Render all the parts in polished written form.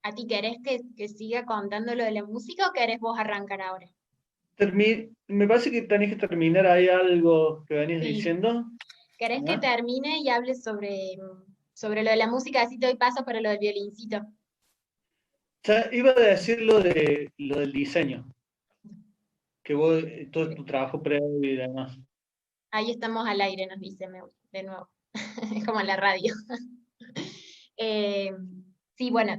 ¿A ti querés que siga contando lo de la música o querés vos arrancar ahora? Me parece que tenés que terminar ahí algo que venías Sí. diciendo. ¿Querés que ¿No? termine y hable sobre lo de la música? Así te doy paso para lo del violincito. Ya iba a decir lo del diseño, que vos, todo tu trabajo previo y demás. Ahí estamos al aire, nos dice de nuevo. Es como en la radio. Eh, sí, bueno,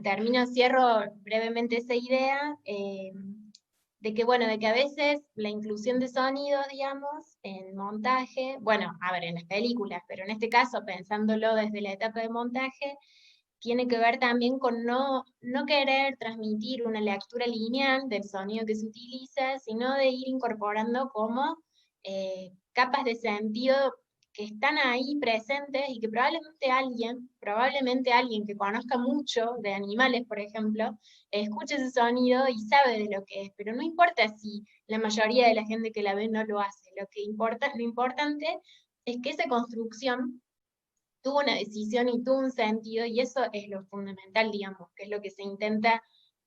cierro brevemente esa idea de que, bueno, de que a veces la inclusión de sonidos, digamos, en montaje, bueno, a ver, en las películas, pero en este caso, pensándolo desde la etapa de montaje, tiene que ver también con no querer transmitir una lectura lineal del sonido que se utiliza, sino de ir incorporando como capas de sentido que están ahí presentes y que probablemente alguien que conozca mucho de animales, por ejemplo, escuche ese sonido y sabe de lo que es, pero no importa si la mayoría de la gente que la ve no lo hace, lo importante es que esa construcción tuvo una decisión y tuvo un sentido, y eso es lo fundamental, digamos, que es lo que se intenta,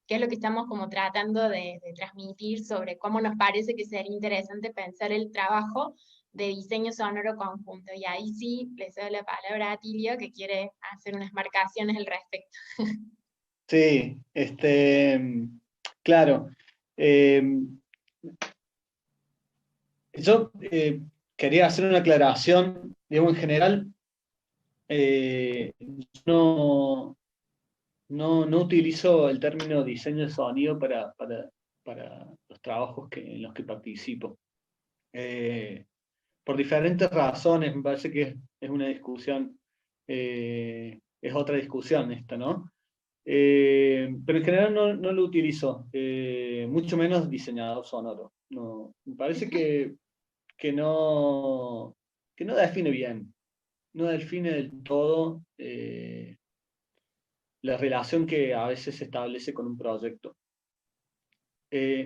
que es lo que estamos como tratando de transmitir sobre cómo nos parece que sería interesante pensar el trabajo de diseño sonoro conjunto. Y ahí sí le doy la palabra a Tilio, que quiere hacer unas marcaciones al respecto. Sí, claro. Eh, yo quería hacer una aclaración, digamos, en general, eh, no, no utilizo el término diseño de sonido para los trabajos en los que participo. Eh, por diferentes razones, me parece que es una discusión, es otra discusión esta, ¿no? Pero en general no lo utilizo, mucho menos diseñador sonoro. No, me parece que no define bien, no define del todo la relación que a veces se establece con un proyecto.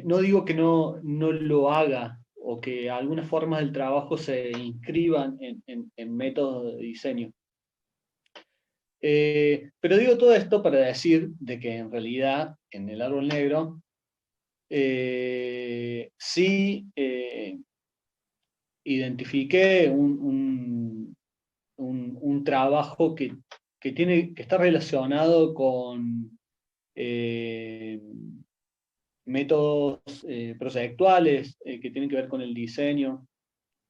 No digo que no lo haga o que algunas formas del trabajo se inscriban en métodos de diseño. Pero digo todo esto para decir de que en realidad en el árbol negro sí identifiqué un trabajo que está relacionado con eh, métodos proyectuales que tienen que ver con el diseño,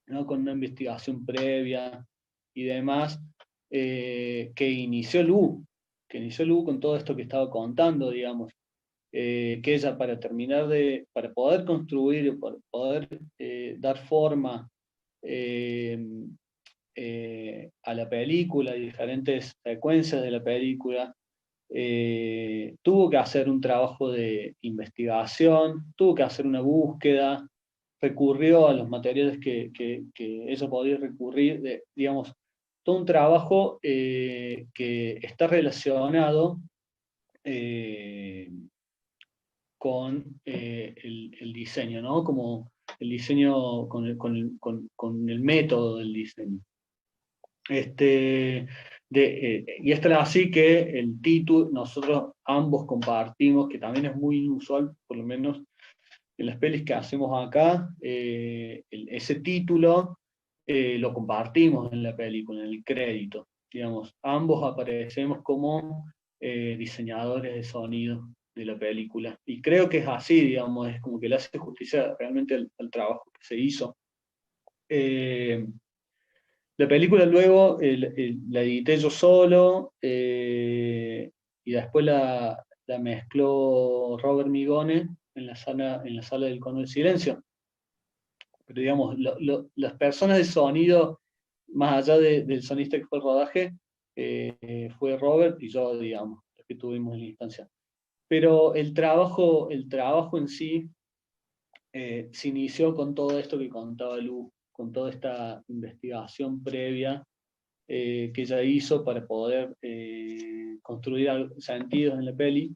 ¿no? Con una investigación previa y demás, que inició Lu con todo esto que estaba contando, digamos, que ella para poder construir, para poder dar forma eh, a la película, diferentes secuencias de la película, tuvo que hacer un trabajo de investigación, tuvo que hacer una búsqueda, recurrió a los materiales que ella podía recurrir, digamos, todo un trabajo que está relacionado eh, con el diseño, ¿no? Como el diseño, con el método del diseño. Y esto era así que el título, nosotros ambos compartimos, que también es muy inusual, por lo menos en las pelis que hacemos acá, ese título lo compartimos en la película, en el crédito. Digamos, ambos aparecemos como diseñadores de sonido de la película. Y creo que es así, digamos, es como que le hace justicia realmente al trabajo que se hizo. Eh, la película luego la edité yo solo y después la mezcló Robert Migone en la sala del Cono del Silencio. Pero digamos, las personas de sonido, más allá del sonista que fue el rodaje, fue Robert y yo, digamos, los que tuvimos en la instancia. Pero el trabajo en sí se inició con todo esto que contaba Lu, con toda esta investigación previa que ella hizo para poder construir sentidos en la peli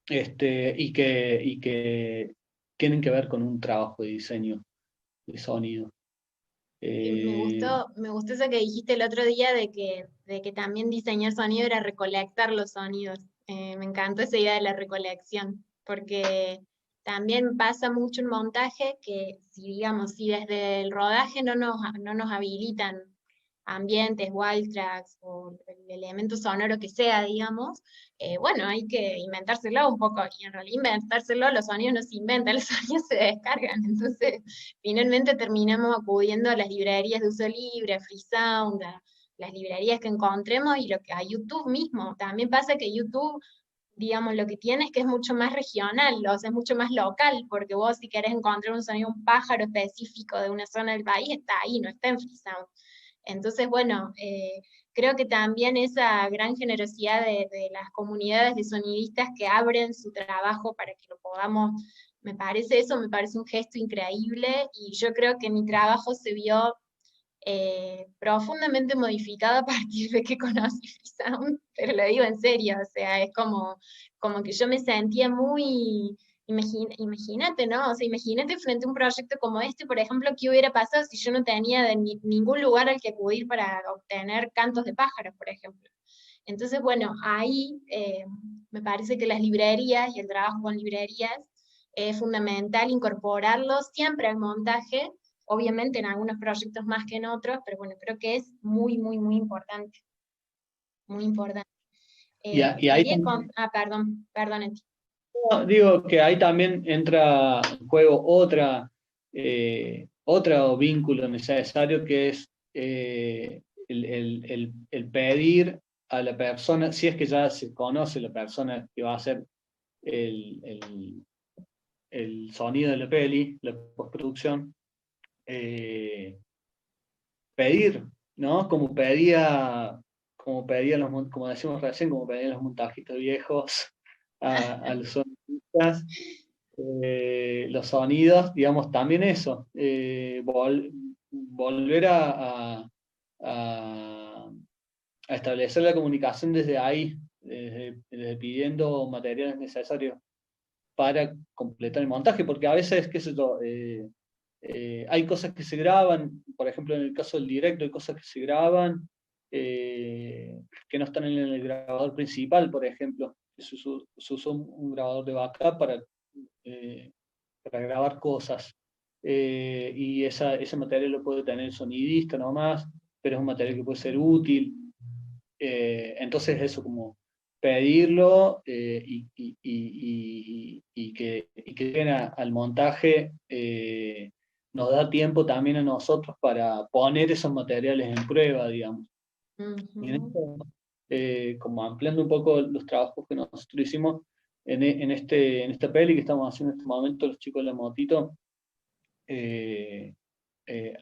y que tienen que ver con un trabajo de diseño de sonido. Y Eh, me gustó eso que dijiste el otro día de que también diseñar sonido era recolectar los sonidos. Me encantó esa idea de la recolección, porque también pasa mucho en montaje que si digamos, si desde el rodaje no nos habilitan ambientes, wild tracks o el elemento sonoro que sea, digamos, bueno, hay que inventárselo un poco, y en realidad inventárselo, los sonidos no se inventan, los sonidos se descargan, entonces finalmente terminamos acudiendo a las librerías de uso libre, a Freesound, a las librerías que encontremos y lo que a YouTube mismo. También pasa que YouTube, digamos, lo que tiene es que es mucho más regional, o sea, es mucho más local, porque vos si querés encontrar un sonido, un pájaro específico de una zona del país, está ahí, no está en Freesound. Entonces, bueno, creo que también esa gran generosidad de las comunidades de sonidistas que abren su trabajo para que lo podamos, me parece un gesto increíble y yo creo que mi trabajo se vio profundamente modificado a partir de que conocí Freesound, pero lo digo en serio, o sea, es como que yo me sentía muy, imagínate, ¿no? O sea, imagínate frente a un proyecto como este, por ejemplo, qué hubiera pasado si yo no tenía ningún lugar al que acudir para obtener cantos de pájaros, por ejemplo. Entonces, bueno, ahí me parece que las librerías y el trabajo con librerías es fundamental incorporarlo siempre al montaje, obviamente en algunos proyectos más que en otros, pero bueno, creo que es muy, muy, muy importante, muy importante. Y ahí Quería también, perdón, Eti. no, digo que ahí también entra en juego otro vínculo necesario que es el pedir a la persona, si es que ya se conoce la persona que va a hacer el, el- el sonido de la peli, la postproducción, eh, pedir, ¿no? Como decimos recién, como pedían los montajistas viejos a los sonidistas, los sonidos, digamos, también eso, volver a- a establecer la comunicación desde ahí, desde pidiendo materiales necesarios para completar el montaje, porque a veces, qué sé yo, hay cosas que se graban, por ejemplo, en el caso del directo, hay cosas que se graban que no están en el grabador principal, por ejemplo. Se usó un grabador de backup eh, para grabar cosas. Y ese material lo puede tener el sonidista nomás, pero es un material que puede ser útil. Entonces eso como pedirlo y que lleguen al montaje nos da tiempo también a nosotros para poner esos materiales en prueba, digamos. Y en Ujú. esto, como ampliando un poco los trabajos que nosotros hicimos en esta peli que estamos haciendo en este momento, los chicos de la motito, eh,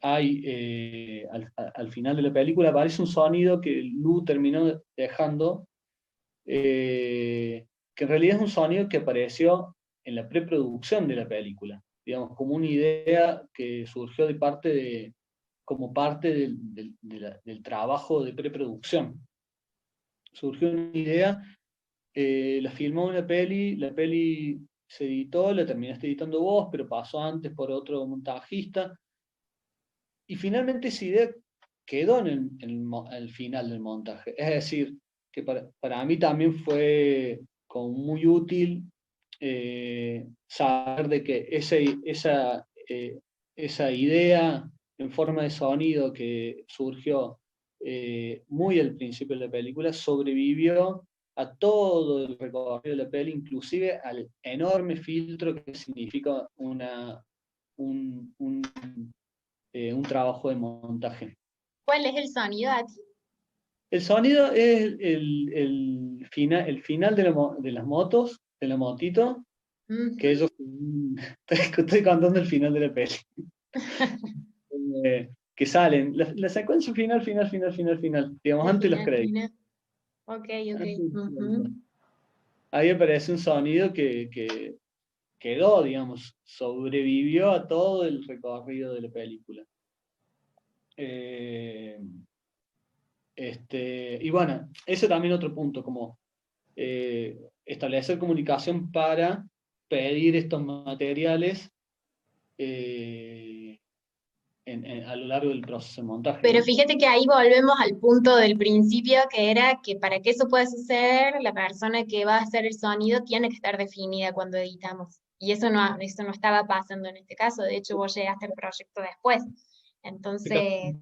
al final de la película aparece un sonido que Lu terminó dejando, que en realidad es un sonido que apareció en la preproducción de la película, digamos, como una idea que surgió como parte del trabajo de preproducción. Surgió una idea, la filmó una peli, la peli se editó, la terminaste editando vos, pero pasó antes por otro montajista, y finalmente esa idea quedó el final del montaje. Es decir, que para mí también fue como muy útil saber de que esa idea en forma de sonido que surgió muy al principio de la película sobrevivió a todo el recorrido de la peli, inclusive al enorme filtro que significa un un trabajo de montaje. ¿Cuál es el sonido, Ati? El sonido es el final de las motos, de la motito, que Ujú. ellos... Estoy contando el final de la peli. Que salen, la secuencia final, digamos, El antes de los final, créditos. final. Ok, ok. Antes de los créditos. Ujú. Ahí aparece un sonido que quedó, digamos, sobrevivió a todo el recorrido de la película. Eh, y bueno, ese también otro punto, como establecer comunicación para pedir estos materiales, eh, a lo largo del proceso de montaje, Pero ¿no? fíjate que ahí volvemos al punto del principio, que era que para que eso pueda suceder, la persona que va a hacer el sonido tiene que estar definida cuando editamos. Y eso no estaba pasando en este caso, de hecho vos llegaste al proyecto después. Entonces,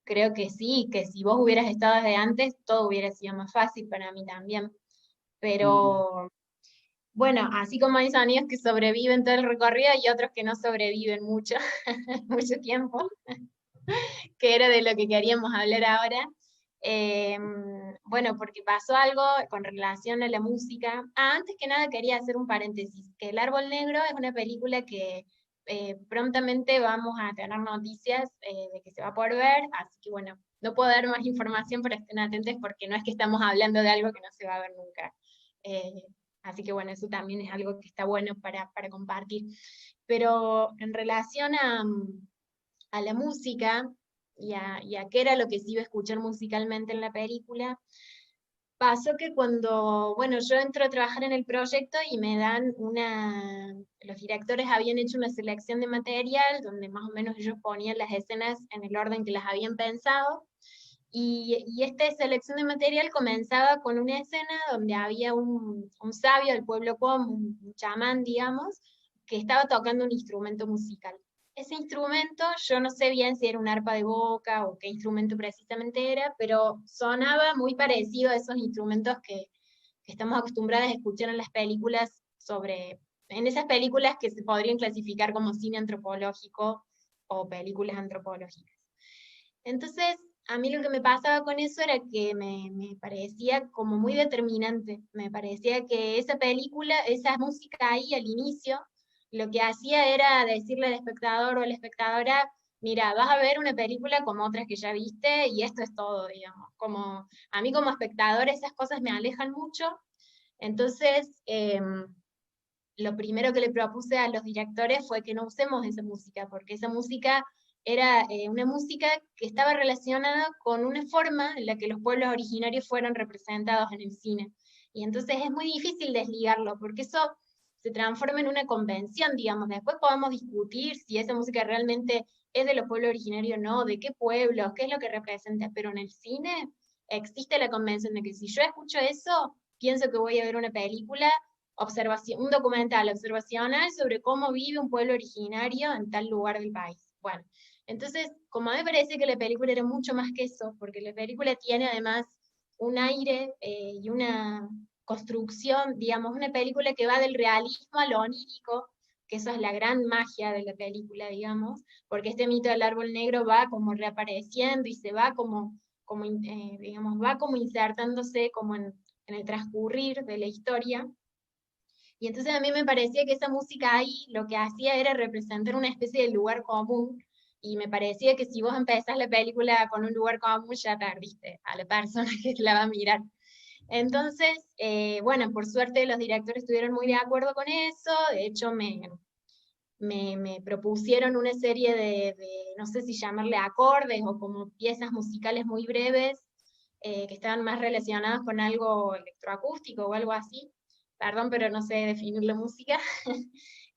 creo que sí, que si vos hubieras estado desde antes, todo hubiera sido más fácil para mí también. Mm, Pero bueno, así como hay sonidos que sobreviven todo el recorrido, hay otros que no sobreviven mucho, mucho tiempo, que era de lo que queríamos hablar ahora. Bueno, porque pasó algo con relación a la música. Antes que nada quería hacer un paréntesis, que El Árbol Negro es una película que prontamente vamos a tener noticias de que se va a poder ver, así que bueno, no puedo dar más información, pero estén atentos porque no es que estamos hablando de algo que no se va a ver nunca. Eh, Así que bueno, eso también es algo que está bueno para compartir. Pero en relación a la música y a qué era lo que se iba a escuchar musicalmente en la película, pasó que cuando, bueno, yo entro a trabajar en el proyecto y me dan los directores habían hecho una selección de material donde más o menos ellos ponían las escenas en el orden que las habían pensado. Y esta selección de material comenzaba con una escena donde había un sabio del pueblo Com, un chamán, digamos, que estaba tocando un instrumento musical. Ese instrumento, yo no sé bien si era un arpa de boca o qué instrumento precisamente era, pero sonaba muy parecido a esos instrumentos que estamos acostumbrados a escuchar en las películas en esas películas que se podrían clasificar como cine antropológico o películas antropológicas. Entonces, a mí lo que me pasaba con eso era que me parecía como muy determinante. Me parecía que esa película, esa música ahí al inicio, lo que hacía era decirle al espectador o a la espectadora, mira, vas a ver una película como otras que ya viste y esto es todo, digamos. Como, a mí como espectador esas cosas me alejan mucho. Entonces, lo primero que le propuse a los directores fue que no usemos esa música, porque esa música era una música que estaba relacionada con una forma en la que los pueblos originarios fueron representados en el cine. Y entonces es muy difícil desligarlo, porque eso se transforma en una convención, digamos. Después podemos discutir si esa música realmente es de los pueblos originarios o no, de qué pueblos, qué es lo que representa, pero en el cine existe la convención de que si yo escucho eso, pienso que voy a ver una película un documental observacional sobre cómo vive un pueblo originario en tal lugar del país. Bueno, entonces, como a mí me parece que la película era mucho más que eso, porque la película tiene además un aire y una construcción, digamos, una película que va del realismo a lo onírico, que eso es la gran magia de la película, digamos, porque este mito del árbol negro va como reapareciendo y se va digamos, va como insertándose como en el transcurrir de la historia. Y entonces a mí me parecía que esa música ahí lo que hacía era representar una especie de lugar común, y me parecía que si vos empezás la película con un lugar común, ya perdiste a la persona que la va a mirar. Entonces, bueno, por suerte los directores estuvieron muy de acuerdo con eso, de hecho me propusieron una serie no sé si llamarle acordes o como piezas musicales muy breves, que estaban más relacionadas con algo electroacústico o algo así. Perdón, pero no sé definir la música.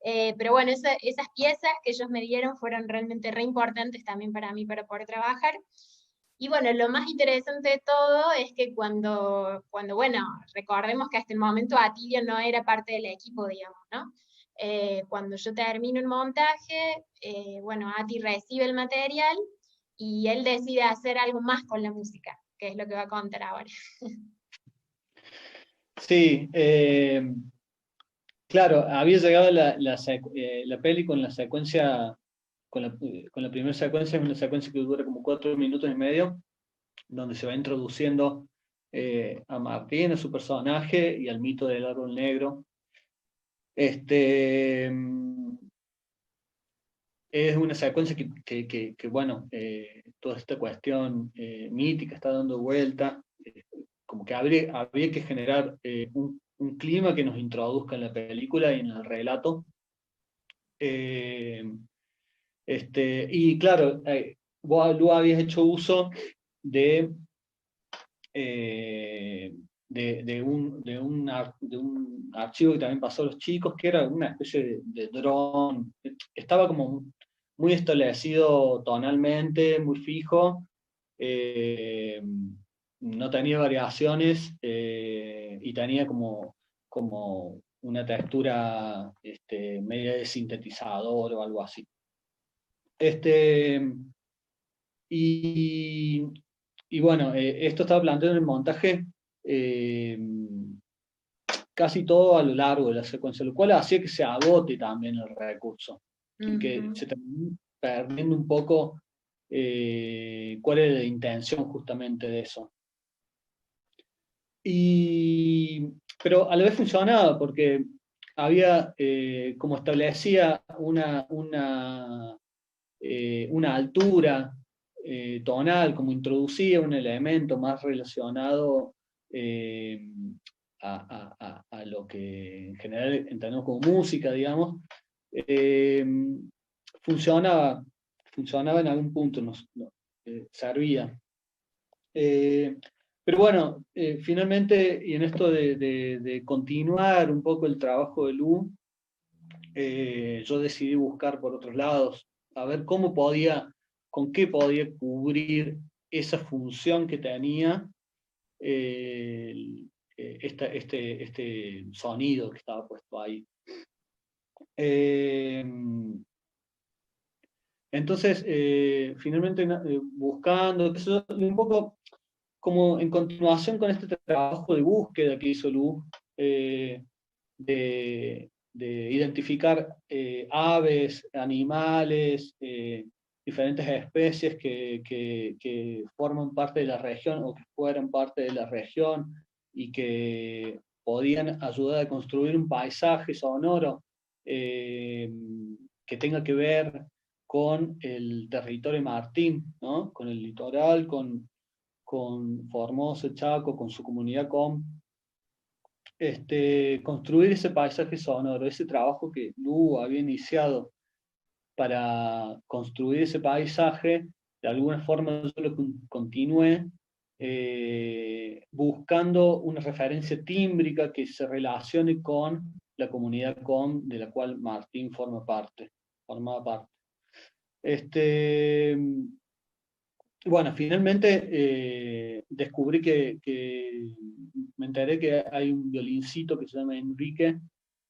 Pero bueno, esas piezas que ellos me dieron fueron realmente re importantes también para mí para poder trabajar. Y bueno, lo más interesante de todo es que bueno, recordemos que hasta el momento Atilio no era parte del equipo, digamos, ¿no? Cuando yo termino el montaje, bueno, Ati recibe el material y él decide hacer algo más con la música, que es lo que va a contar ahora. sí, claro, había llegado la peli con la secuencia, con la primera secuencia, es una secuencia que dura como 4 minutos y medio, donde se va introduciendo a Martín, a su personaje, y al mito del árbol negro. Este, es una secuencia bueno, toda esta cuestión mítica está dando vuelta, como que habría que generar un clima que nos introduzca en la película y en el relato. Eh, y claro, vos habías hecho uso de, eh, de un archivo que también pasó a los chicos, que era una especie de dron. Estaba como muy establecido tonalmente, muy fijo, no tenía variaciones, y tenía como una textura media de sintetizador o algo así. Y, y bueno, esto estaba planteado en el montaje eh, casi todo a lo largo de la secuencia, lo cual hacía que se agote también el recurso y que Ujú. se termine perdiendo un poco cuál era la intención justamente de eso. Pero a la vez funcionaba porque había, como establecía una altura tonal, como introducía un elemento más relacionado eh, a lo que en general entendemos como música, digamos, eh, funcionaba, funcionaba en algún punto, servía. Eh, pero bueno, finalmente, y en esto de continuar un poco el trabajo de Lu, yo decidí buscar por otros lados, a ver cómo podía, con qué podía cubrir esa función que tenía este sonido que estaba puesto ahí. Eh, entonces, finalmente buscando, un poco como en continuación con este trabajo de búsqueda que hizo Lu, de identificar aves, animales, diferentes especies que forman parte de la región o que fueran parte de la región y que podían ayudar a construir un paisaje sonoro eh, que tenga que ver con el territorio de Martín, ¿no? Con el litoral, con Formosa, Chaco, con su comunidad construir ese paisaje sonoro, ese trabajo que Lu había iniciado para construir ese paisaje, de alguna forma yo lo continué buscando una referencia tímbrica que se relacione con la comunidad de la cual Martín formaba parte. Este, bueno, finalmente descubrí me enteré que hay un violincito que se llama Enrique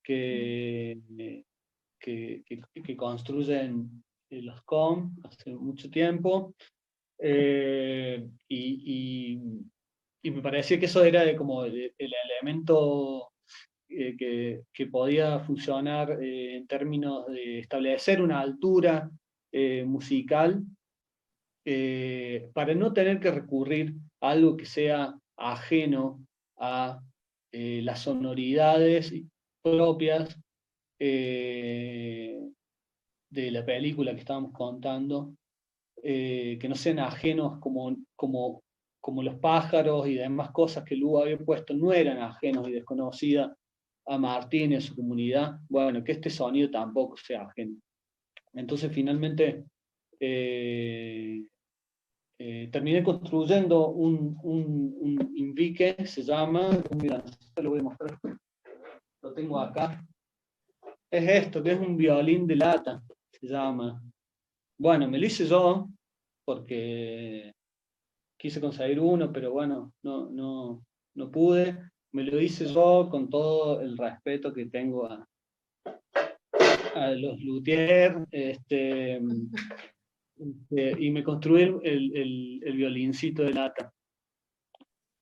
que, que construyen los COM hace mucho tiempo, y me parecía que eso era como el elemento que podía funcionar en términos de establecer una altura musical para no tener que recurrir a algo que sea ajeno a las sonoridades propias eh, de la película que estábamos contando, que no sean ajenos como los pájaros y demás cosas que Lugo había puesto, no eran ajenos y desconocidas a Martín y a su comunidad, bueno, que este sonido tampoco sea ajeno. Entonces finalmente eh, terminé construyendo un Invique, se llama, mira, lo voy a mostrar, lo tengo acá. Es esto, que es un violín de lata, se llama. Bueno, me lo hice yo, porque quise conseguir uno, pero bueno, no pude. Me lo hice yo con todo el respeto que tengo a los luthiers, y me construí el violincito de lata.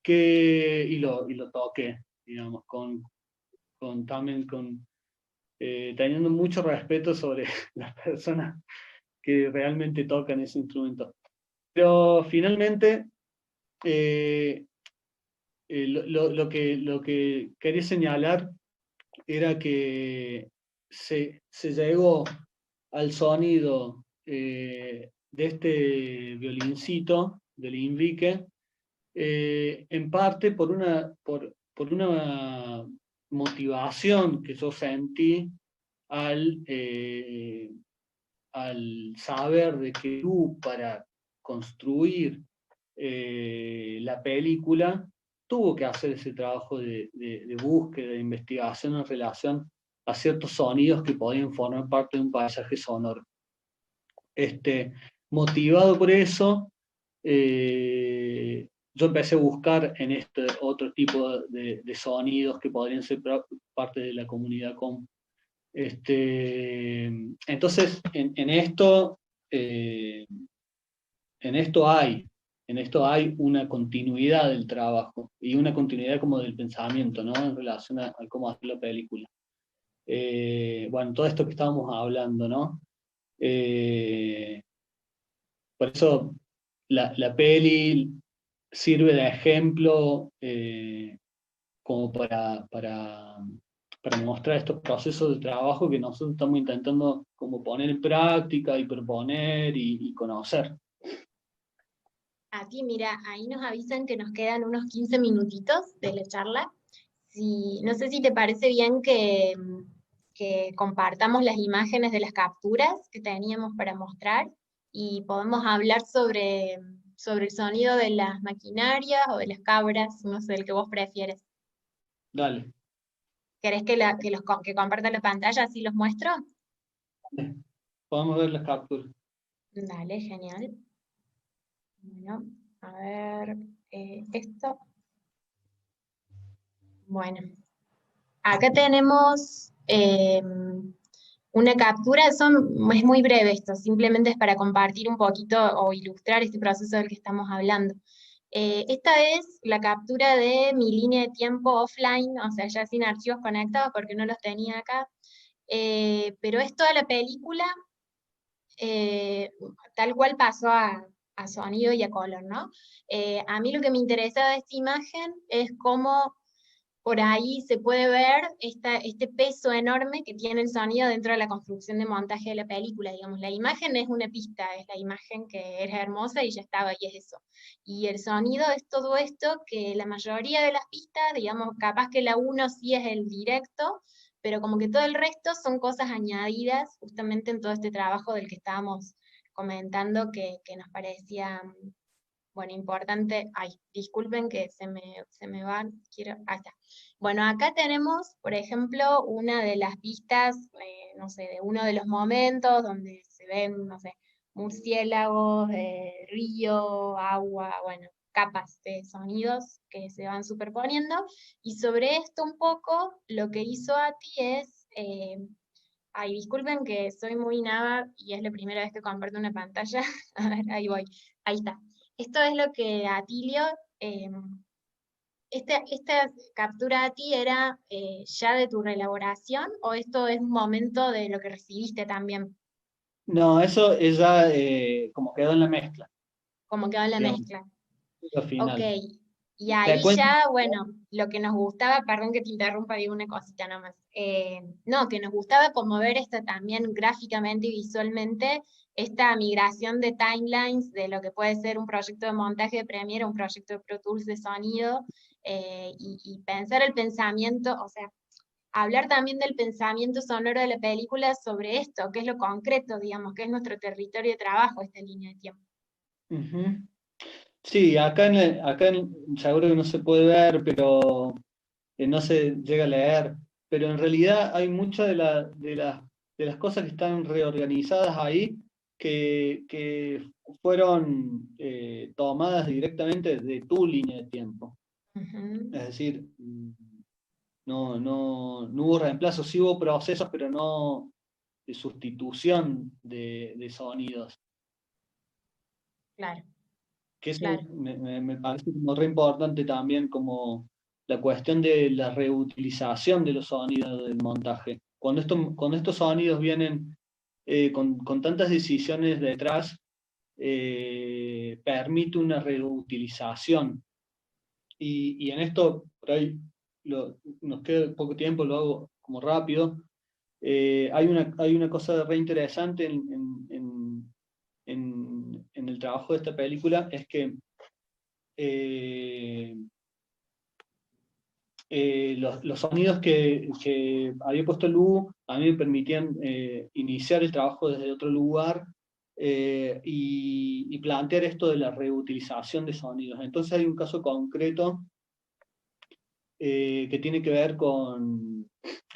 Y lo toqué, digamos, también teniendo mucho respeto sobre las personas que realmente tocan ese instrumento. Pero finalmente, eh, lo que quería señalar era que se llegó al sonido de este violincito, del Invique, en parte por una motivación que yo sentí al, eh, al saber de que tú para construir la película tuvo que hacer ese trabajo de búsqueda, de investigación en relación a ciertos sonidos que podían formar parte de un paisaje sonoro. Motivado por eso, yo empecé a buscar en este otro tipo de sonidos que podrían ser parte de la comunidad com. Entonces, eh, en esto hay una continuidad del trabajo y una continuidad como del pensamiento, ¿no? En relación a cómo hacer la película. Bueno, todo esto que estábamos hablando, ¿no? Eh, por eso la peli sirve de ejemplo como para mostrar estos procesos de trabajo que nosotros estamos intentando como poner en práctica y proponer y conocer. Aquí, mira, ahí nos avisan que nos quedan unos 15 minutitos de la charla. No sé si te parece bien que compartamos las imágenes de las capturas que teníamos para mostrar y podemos hablar sobre el sonido de las maquinarias o de las cabras, no sé, el que vos prefieres. Dale. ¿Querés que comparta la pantalla así los muestro? Podemos ver las capturas. Dale, genial. Bueno, a ver, esto. Bueno, acá tenemos una captura, es muy breve esto, simplemente es para compartir un poquito o ilustrar este proceso del que estamos hablando. Esta es la captura de mi línea de tiempo offline, o sea, ya sin archivos conectados porque no los tenía acá, pero es toda la película eh, tal cual pasó a sonido y a color, ¿no? A mí lo que me interesa de esta imagen es cómo por ahí se puede ver este peso enorme que tiene el sonido dentro de la construcción de montaje de la película, digamos. La imagen es una pista, es la imagen que era hermosa y ya estaba, y es eso. Y el sonido es todo esto que la mayoría de las pistas, digamos, capaz que la uno sí es el directo, pero como que todo el resto son cosas añadidas justamente en todo este trabajo del que estábamos comentando que nos parecía bueno, importante, ay, disculpen que se me van, ahí está. Bueno, acá tenemos, por ejemplo, una de las vistas, no sé, de uno de los momentos donde se ven, no sé, murciélagos, río, agua, bueno, capas de sonidos que se van superponiendo. Y sobre esto un poco, lo que hizo Ati es, ay, disculpen que soy muy nava y es la primera vez que comparto una pantalla. A ver, ahí voy. Ahí está. Esto es lo que Atilio, eh, esta captura a ti era ya de tu reelaboración o esto es un momento de lo que recibiste también, No, eso es ya como quedó en la mezcla, como quedó en la digamos, mezcla. lo Ok, final. y Te ahí cuento. ya, bueno, lo que nos gustaba, perdón que te interrumpa, digo una cosita nomás. No, que nos gustaba como ver esta también gráficamente y visualmente, esta migración de timelines de lo que puede ser un proyecto de montaje de Premiere, un proyecto de Pro Tools de sonido, y pensar el pensamiento, o sea, hablar también del pensamiento sonoro de la película sobre esto, que es lo concreto, digamos, que es nuestro territorio de trabajo, esta línea de tiempo. Ujú. Sí, seguro que no se puede ver, pero no se llega a leer, pero en realidad hay muchas de las cosas que están reorganizadas ahí que fueron tomadas directamente de tu línea de tiempo. Ujú. Es decir, no hubo reemplazo, sí hubo procesos, pero no de sustitución de sonidos. Claro, Que eso claro. me parece como re importante también, como la cuestión de la reutilización de los sonidos del montaje. Cuando estos sonidos vienen con tantas decisiones detrás, permite una reutilización. Y en esto, por ahí nos queda poco tiempo, lo hago como rápido. Hay una cosa re interesante en el trabajo de esta película, es que eh, los sonidos que había puesto Lu a mí me permitían iniciar el trabajo desde otro lugar y plantear esto de la reutilización de sonidos. Entonces hay un caso concreto que tiene que ver con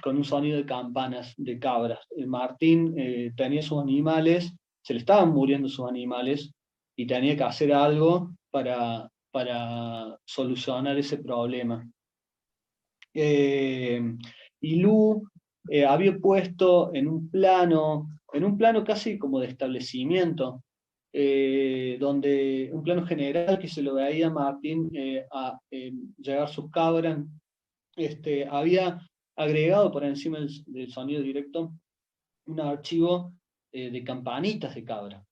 un sonido de campanas, de cabras. Martín tenía sus animales se le estaban muriendo sus animales y tenía que hacer algo para solucionar ese problema. Y Lu había puesto en un plano casi como de establecimiento, donde un plano general que se lo veía a Martín llegar sus cabras, había agregado por encima del sonido directo un archivo de campanitas de cabra,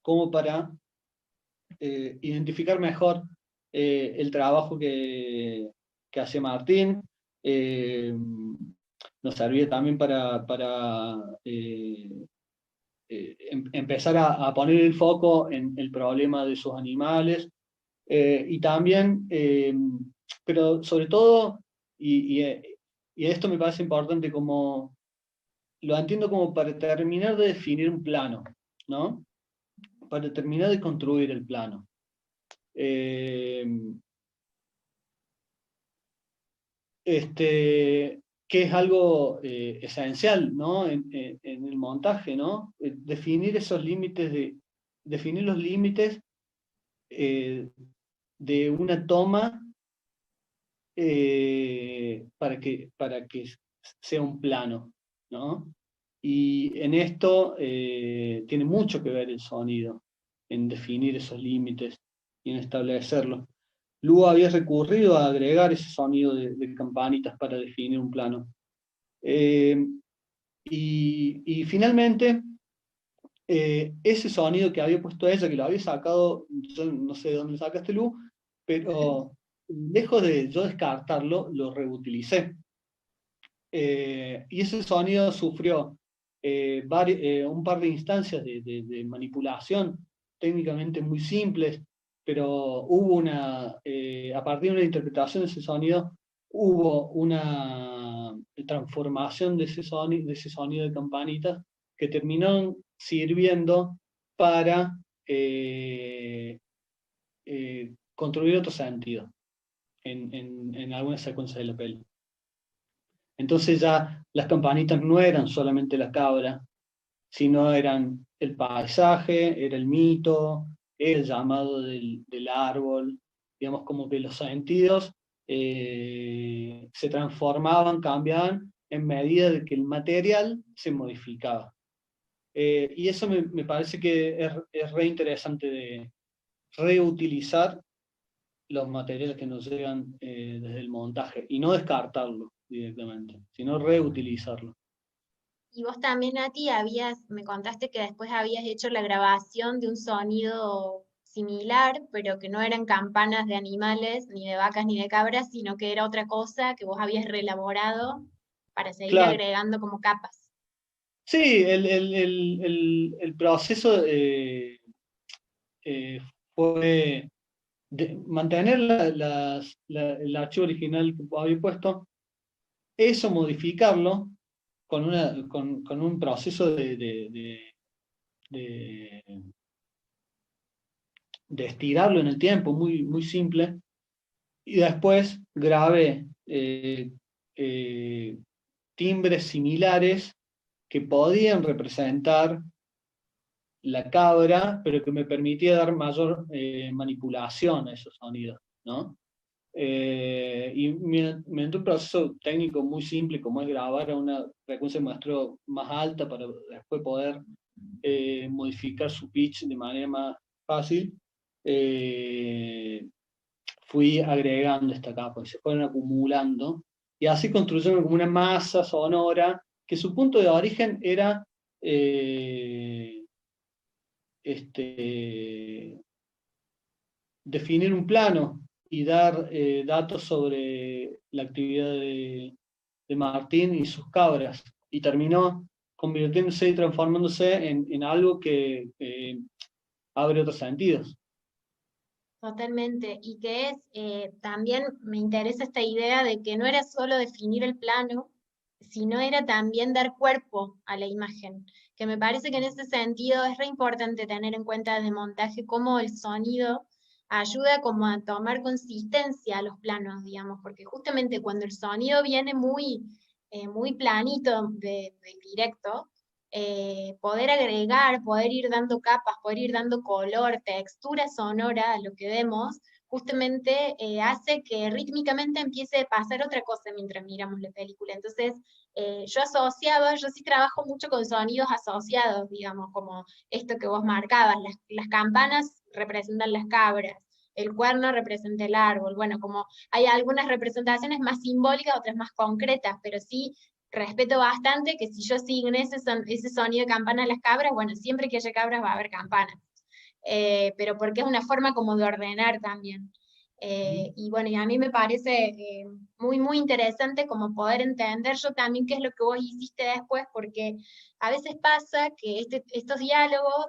como para identificar mejor el trabajo que hace Martín. Nos servía también para empezar a poner el foco en el problema de sus animales, y también, pero sobre todo, y esto me parece importante, como lo entiendo como para terminar de definir un plano, ¿no? Para terminar de construir el plano. Que es algo esencial, ¿no? En el montaje, ¿no? Definir esos límites, definir los límites de una toma para que sea un plano, ¿no? Y en esto tiene mucho que ver el sonido, en definir esos límites y en establecerlos. Lu había recurrido a agregar ese sonido de campanitas para definir un plano. Y finalmente, ese sonido que había puesto ella, que lo había sacado, yo no sé de dónde sacaste, Lu, pero lejos de yo descartarlo, lo reutilicé. Y ese sonido sufrió un par de instancias de manipulación técnicamente muy simples, pero hubo a partir de una interpretación de ese sonido, hubo una transformación de ese sonido de campanitas que terminó sirviendo para construir otro sentido en algunas secuencias de la peli. Entonces ya las campanitas no eran solamente la cabra, sino eran el paisaje, era el mito, el llamado del árbol, digamos, como que los sentidos se transformaban, cambiaban en medida de que el material se modificaba. Y eso me parece que es re interesante de reutilizar los materiales que nos llegan desde el montaje y no descartarlo directamente, sino reutilizarlo. Y vos también, Nati, me contaste que después habías hecho la grabación de un sonido similar, pero que no eran campanas de animales, ni de vacas, ni de cabras, sino que era otra cosa que vos habías reelaborado para seguir Claro, agregando como capas. sí, el proceso fue mantener el archivo original que había puesto, eso modificarlo con un proceso de, de estirarlo en el tiempo muy, muy simple, y después grabé timbres similares que podían representar la cabra, pero que me permitía dar mayor manipulación a esos sonidos, ¿no? Y mediante un proceso técnico muy simple, como es grabar a una frecuencia de muestreo más alta para después poder modificar su pitch de manera más fácil, fui agregando esta capa y se fueron acumulando, y así construyeron como una masa sonora que su punto de origen era definir un plano y dar datos sobre la actividad de Martín y sus cabras, y terminó convirtiéndose y transformándose en algo que abre otros sentidos. Totalmente, y que también me interesa esta idea de que no era solo definir el plano, sino era también dar cuerpo a la imagen, que me parece que en ese sentido es re importante tener en cuenta desde montaje cómo el sonido ayuda como a tomar consistencia a los planos, digamos, porque justamente cuando el sonido viene muy planito de directo, poder agregar, poder ir dando capas, poder ir dando color, textura sonora a lo que vemos, justamente hace que rítmicamente empiece a pasar otra cosa mientras miramos la película. Entonces, yo sí trabajo mucho con sonidos asociados, digamos, como esto que vos marcabas, las campanas representan las cabras, el cuerno representa el árbol, bueno, como hay algunas representaciones más simbólicas, otras más concretas, pero sí respeto bastante que si yo asigno ese sonido de campana a las cabras, bueno, siempre que haya cabras va a haber campanas. Pero porque es una forma como de ordenar también. Y bueno, y a mí me parece muy, muy interesante como poder entender yo también qué es lo que vos hiciste después, porque a veces pasa que estos diálogos